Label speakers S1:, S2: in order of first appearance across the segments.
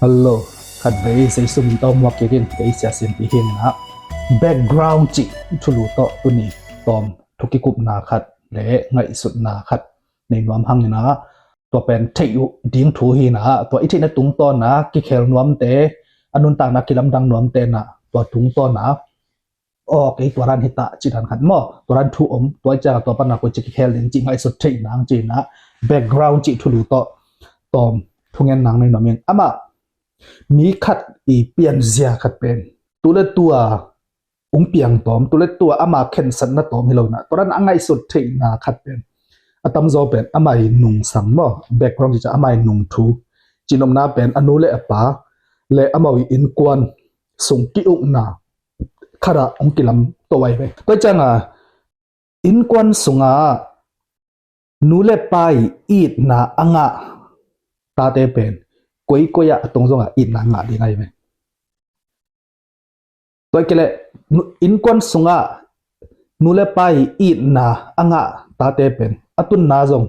S1: ฮัลโหลขัดเบย์ใส่สุ่มต้อมวักเกดินเบย์เสียเสียงปีเห็นนะแบ็กกราวด์จิทุลุโตตุนีตอมทุกิกุบนาขัดเละไงสุดนาขัดในนวมหังนะตัวเป็นเทยุดิ้งถูฮีนะตัวอิทินตุงต้นนะกิเคลนวมเตอนุนต่างนักกิลำดังนวมเตนะตัวตุงต้นนะโอเคตัวรันหิตาจิตันขัดมอตัวรันทูอมตัวจ้าตัวปนักกุจิเคลจริงไงสุดเทนางจีนะแบ็กกราวด์จิทุลุโตตอมทุงเงินนางในนวมเองอามามีขัดอีเปลี่ยนเสียขัดเป็นตัวเล็ตัวองเปียงตอมตัวเล็ตัวอามาเข็นสันนะตอมให้เรานะตอนนั้นอังไงสุดที่นาขัดเป็นอาตมโซเป็นอามาหนุ่งสังบ่แบกกราวด์จะอามาหนุ่งทูจีนอมนาเป็นอนุเลอปาเลอามาอินกวนส่งกิอุกนาขระองกิลำตัวไว้ไปก็จังอ่ะอินกวนส่งอ่ะนูเลไปอีดนาอังอ่ะตาเตเป็นกวยตรงส่งอ่ะอินนางอ่ะดีไงไหมตัวเกลอินกวนส่งอ่ะนูเลไปอีดนาอังอ่ะตาเตเป็นอตุนนาส่ง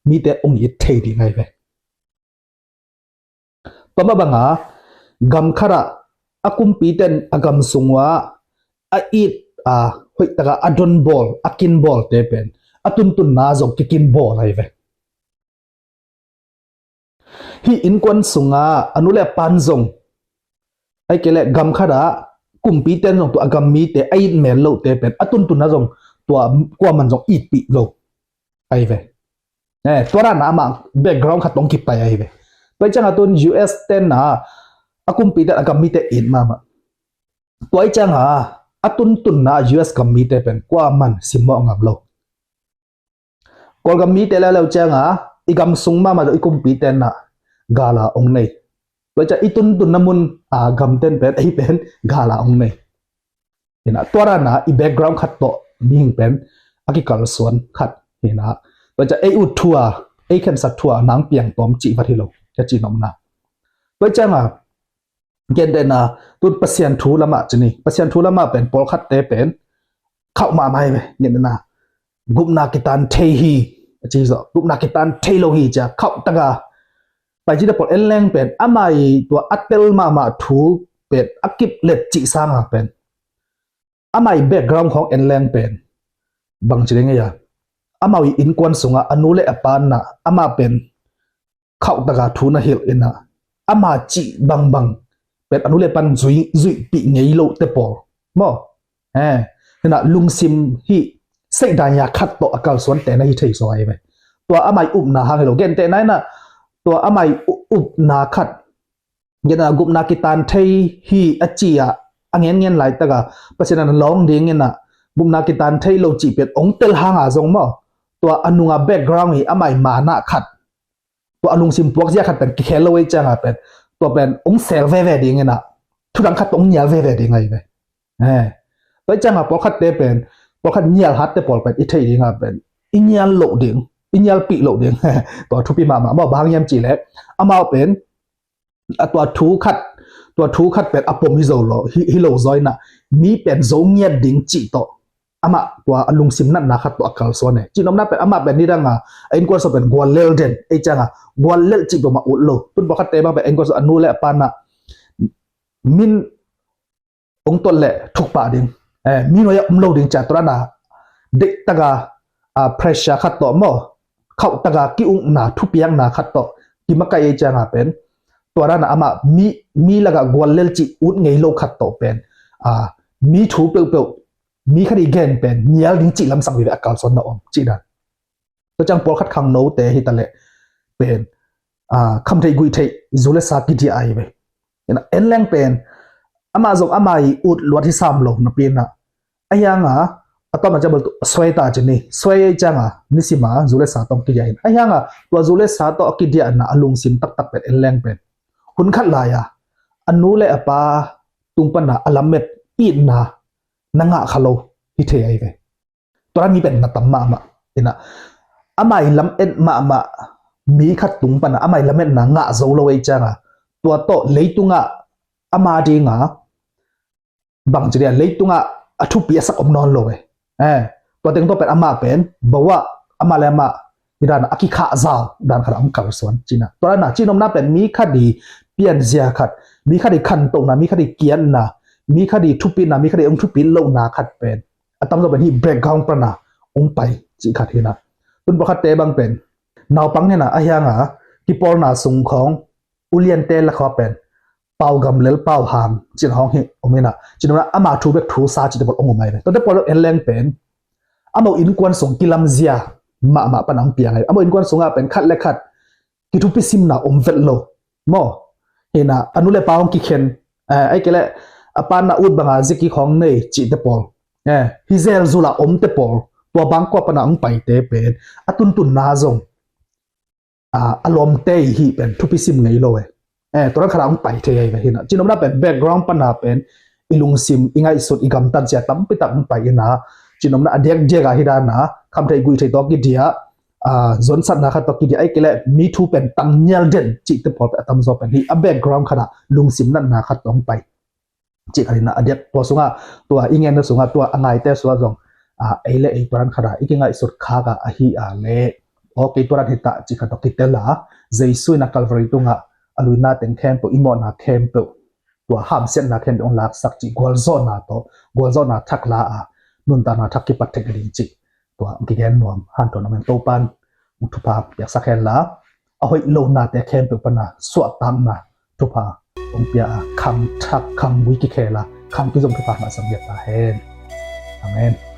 S1: มีแต่องอิดเทดีไงไหมตัวมาบังอ่ะกำขระอากุมปีเตนอากำส่งว่าอีดหอยตะกะอดอนบอลอากินบอลเตเป็นอตุนตุนนาส่งกินบอลไงไหมฮีอินกวนสุงาอนุเลปันซงไอเกลกำขดากุมปีเตนซงตัวกำมีเตไอเมลโลเตเป็นอตุนตุนนะซงตัวกว่ามันซงอีปีโลไอเวเนี่ยตัวนั้นนะมาแบ็กกราวด์ขัดตรงกิบไปไอเวไปจังตุน US เตนนะอากุมปีเตนกำมีเตอินมาตัวไอจังอตุนตุนนะ US กำมีเตเป็นกว่ามันสิมองงับโลกอลกำมีเตแล้วจังอีกำสุงมาอีกุมปีเตนนะกาลาองเนยว่าจะอิตุนตุนน้ำมันกำเต็นเป็นไอเป็นกาลาองเนยเห็นนะตัวนั้นนะอีแบ็กกราวด์ขัดโตมีหิงเป็นอากิกัลส่วนขัดเห็นนะว่าจะไออุดทัวไอเข็นสัตทัวนางเปียงตอมจีพัทิโลจะจีนอมนะว่าจะมาเย็นเดนะตุนเปอร์เซ็นต์ทูละมาจะนี่เปอร์เซ็นต์ทูละมาเป็นปอลขัดเตเป็นเข้ามาไม่ไปเย็นนะกุมนากิตันเทฮีจีโซกุมนากิตันเทโลฮีจะเข้าตะกาไปจีดปอลเอลแรงเป็นอามาตัวอัตเตลมาทูเป็นอักิบเล็ดจีสร้างเป็นอามาแบ็กกราวด์ของเอลแรงเป็นบางจีเรงยาอามาอินกวนสุงอนุเลอปานนะอามาเป็นเข้าตะกาทูนะเฮลอินะอามาจีบางเป็นอนุเลปันจุยปีเงยโลเตปอลบ่นะลุงซิมฮีเสดายาคัดโตอากาศสวนแต่ในที่เทสอยไปตัวอามาอุบนาฮาเฮโลเกนแต่ไหนนะตัวอามัยอุบนาขัดยันกุบนากิตันเทฮีอจียอังเงี้ยไหลตะกะเพราะฉะนั้นลองเดียงเงี้ยนะกุบนากิตันเทโลจีเป็ดองเตลหางจงมั้ตัวอนุงาแบ็กกราวด์ฮีอามัยมานะขัดตัวอนุงซิมพวกเสียขัดเป็นเคลโลไอจังอ่ะเป็นตัวเป็นองเซลเวเวดีเงี้ยนะทุกครั้งขัดองเนียลเวเวดีไงไปไว้จังอ่ะพอขัดเตเป็นพอขัดเนียลฮัดเตปอลเป็นอิเทดีงอ่ะเป็นอิเนียลโลดิงอินยัลปีโลเดียงตัวทุปีมาบอกบางยามจีเล็กอามาเป็นตัวทูขัดเป็นอปมฮิโซโลฮิโลซอยน่ะมีเป็นโซเงียดิ่งจีโตอามาตัวลุงซิมนั่นนะขัดตัวอักขระส่วนเนี่ยจีนอมน่าเป็นอามาเป็นนี่ดังเอ็นกวนสเป็นกวนเลลเดนไอจังกวนเลลจีตัวมาอุดโลตุนบอกขัดเตมาเป็นเอ็นกวนสอนุเลปานะมินองต้นเละทุกป่าดิ่งมีน้อยอมโลดิ่งจากตัวนั้นเด็กตะกาpressure ขัดต่อมั้งเข้าตะกากิอุงนาทุเปียงนาขัดต่อที่มักไอจังเป็นตัวนั้นอามามีละกะกวนเลลจิอุดไงโลขัดต่อเป็นมีถูเปล่ามีคดีเกนเป็นเนียลดิ้งจิลำสังวิเวอากาศสนอมจีดันตัวจังปอลขัดขังโนเตฮิตาเลเป็นคำไทยกุยไทยจูเลสากิที่ไอไปนะเอ็นแรงเป็นอามาจงอามาอุดลวดที่สามโลนับเป็นนะไอ้ยังatau macam betul sway ta jenis sway jangan ni sima zule satu kerja ini ayah ngah tua zule satu kerja na alung sim tak pet eleng pet hun kat laya anu le apa tumpan na alamet ina nanga kalau hite ay ve tua ni pet na tamma ma ina amai lam en ma mi kat tumpan na amai lamet na nga zolo ay jangan tua to leitunga amadi nga bang jadi leitunga atu biasa omnon loตัวเต็งตัวเป็นอามาเป็นบอกว่าอามาแล้วมามีด้านอากิขาซาวด้านขนาดองค์การสวนจีน่าตัวนั้นจีนอมน่าเป็นมีคดีเป pian zia khat mi khadi khan to na mi khadi kian na mi khadi thupi na mi khadi ong thupi lo na khat pen atam zo ben hi background pra na ong pai chi khat hina tun pakhat te bang pen naw pang ne na a hianga ki por na sung khong ulian te la kho pen pau gam lel pau ham chin hong hi omena chinona ama thu bek thu sa chi te bol ong mai to te por en leng pen amo in kwan song kilam zia ma panang piang ai amo in kwan songa pen khat le khat ki thu pi sim na om vet lo mo hena anule paung ki khen ai kele apan na ut banga ziki khong nei chi te pol hizel zula om te pol to bang ko panang pai te pen atun tun na zong alom te hi pen thu pi sim nei loตัวนั้นขนาดไปเทียไปเห็นจีนมันเป็นแบ็กกราวด์ปัญหาเป็นอิลุงซิมอิงไอสุดอีกำตันเสียตั้มไปตั้มไปนะจีนมันอเดียกเดียกฮิดานะคำไทยกุยไทยตอกิเดียจนสัตว์นะครับตอกิเดียไอ้เกล้มีทูเป็นตั้งเนียลเด่นจีตพอตั้มจอเป็นที่แบ็กกราวด์ขนาดลุงซิมนั่นนะครับต้องไปจีกันนะอเดียกตัวสุงะตัวอิงเงินสุงะตัวอะไรแต่ส่วนจงไอ้เล่ไอ้ตัวนั้นขนาดอีกไงสุดข้ากะฮิเล่โอเคตัวนั้นเหตุจีกันตอกิเตล่าเจสุยนักคัลวารีตุงะอลุยนาเต็งเข้มตัวอิมอนาเข้มตัวห้ามเส้นนาเข้มองลักสักจีกวลโซนาโตกวลโซนาทักลานุนตานาทักกิปัตเทกลินจีตัวกิเกนนวมฮันตัวนั้นโตปันมุทุภาพอยากสักแค่ละเอาให้โลนาแต่เข้มตัวปนาสวดตามนาทุภาองเปียคำทักคำวิกิเคละคำที่จงทุภามาสังเกตตาเห็นอาเมน